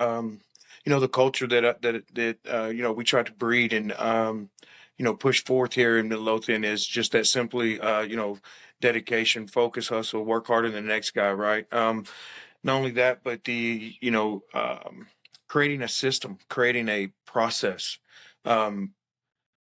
Um, the culture that we try to breed and push forth here in Midlothian is just that simply dedication, focus, hustle, work harder than the next guy, right? Not only that, but creating a system, creating a process. Um,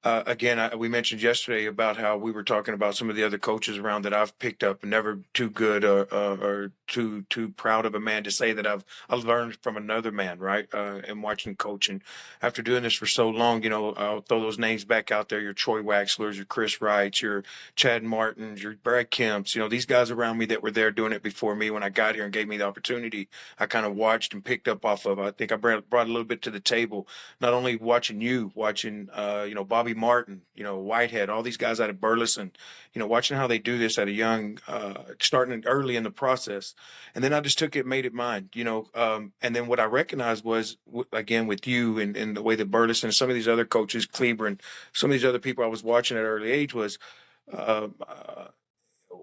again, we mentioned yesterday about how we were talking about some of the other coaches around that I've picked up, and never too good or too proud of a man to say that I've learned from another man, right? And watching coaching after doing this for so long, I'll throw those names back out there: your Troy Waxlers, your Chris Wrights, your Chad Martins, your Brad Kemps. These guys around me that were there doing it before me when I got here and gave me the opportunity. I kind of watched and picked up off of. I think I brought a little bit to the table, not only watching Bobby Martin, Whitehead, all these guys out of Burleson, watching how they do this at a young, starting early in the process. And then I just took it, made it mine, and then what I recognized was, again, with you and the way that Burleson and some of these other coaches, Kleber and some of these other people I was watching at an early age uh, uh,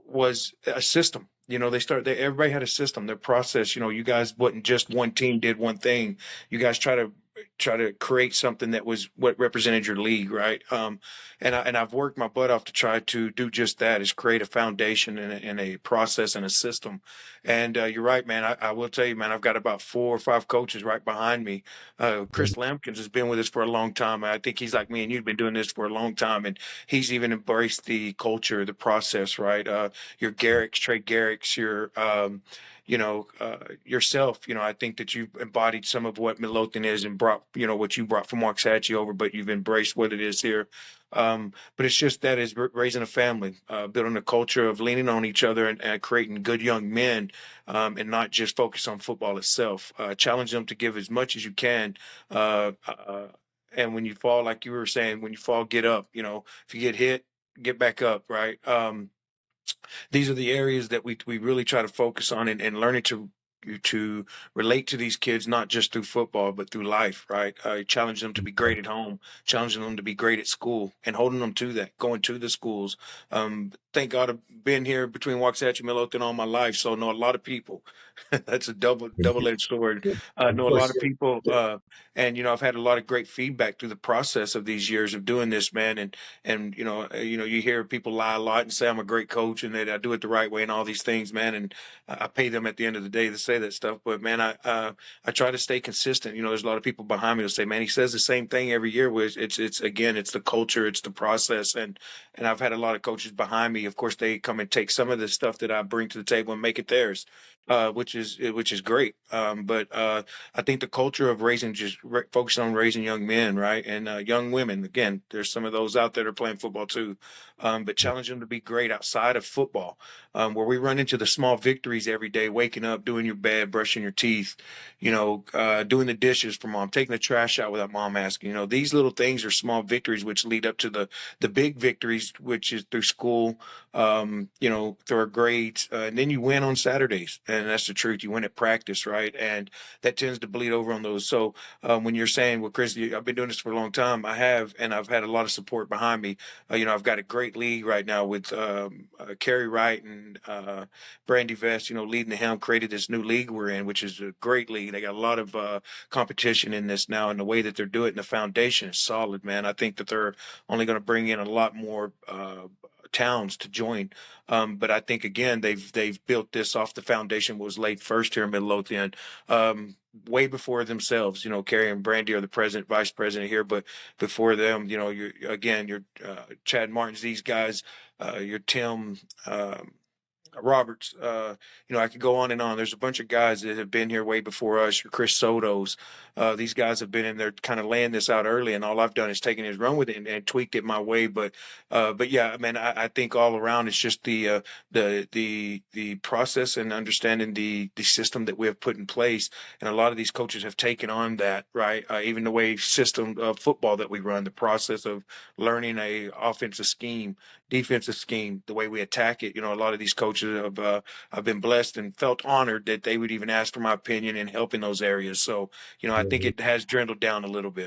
was a system. Everybody had a system, their process. You guys wasn't just one team did one thing. You guys try to create something that was what represented your league, right? And I've worked my butt off to try to do just that: is create a foundation and a process and a system. And you're right, man. I will tell you, man. I've got about 4 or 5 coaches right behind me. Chris Lampkins has been with us for a long time. I think he's like me, and you've been doing this for a long time, and he's even embraced the culture, the process, right? Your Garricks, Trey Garricks, yourself. I think that you've embodied some of what Midlothian is and brought, what you brought from Waxahachie over, but you've embraced what it is here. But it's just that is raising a family, building a culture of leaning on each other and creating good young men, and not just focus on football itself. Challenge them to give as much as you can. And when you fall, like you were saying, when you fall, get up. If you get hit, get back up, right? These are the areas that we really try to focus on, and learning to relate to these kids, not just through football but through life, right? Challenge them to be great at home, challenging them to be great at school, and holding them to that, going to the schools. Thank God I've been here between Waxahachie and Midlothian all my life, so I know a lot of people. That's a double-edged sword. I Of know a lot course, of people, and I've had a lot of great feedback through the process of these years of doing this, man. And you hear people lie a lot and say I'm a great coach and that I do it the right way and all these things, man. And I pay them at the end of the day to say that stuff. But man, I try to stay consistent. There's a lot of people behind me who say, man, he says the same thing every year. Where it's again, it's the culture, it's the process, and I've had a lot of coaches behind me. Of course, they come and take some of the stuff that I bring to the table and make it theirs, which is great. But I think the culture of raising, just focusing on raising young men, right, and young women. Again, there's some of those out there that are playing football too, but challenge them to be great outside of football, where we run into the small victories every day: waking up, doing your bed, brushing your teeth, doing the dishes for mom, taking the trash out without mom asking. These little things are small victories, which lead up to the big victories, which is through school, through our grades, and then you win on Saturdays, and that's the truth. You win at practice, right? And that tends to bleed over on those. So when you're saying, well, Chris, I've been doing this for a long time, I have, and I've had a lot of support behind me. I've got a great league right now with Kerry Wright and Brandy Vest, leading the helm, created this new league we're in, which is a great league. They got a lot of competition in this now, and the way that they're doing it, and the foundation is solid, man. I think that they're only going to bring in a lot more towns to join. But I think, again, they've built this off the foundation was laid first here in Midlothian, way before themselves. Carrie and Brandy are the president, vice president here, but before them, your Chad Martins, these guys, your Tim. Roberts, I could go on and on. There's a bunch of guys that have been here way before us. Your Chris Soto's, these guys have been in there kind of laying this out early, and all I've done is taken his run with it and tweaked it my way. But yeah, I mean, I think all around it's just the process and understanding the system that we have put in place, and a lot of these coaches have taken on that, right? Even the way system of football that we run, the process of learning a offensive scheme, defensive scheme, the way we attack it. A lot of these coaches have I've been blessed and felt honored that they would even ask for my opinion and help in those areas. So, I think yeah. it has dwindled down a little bit.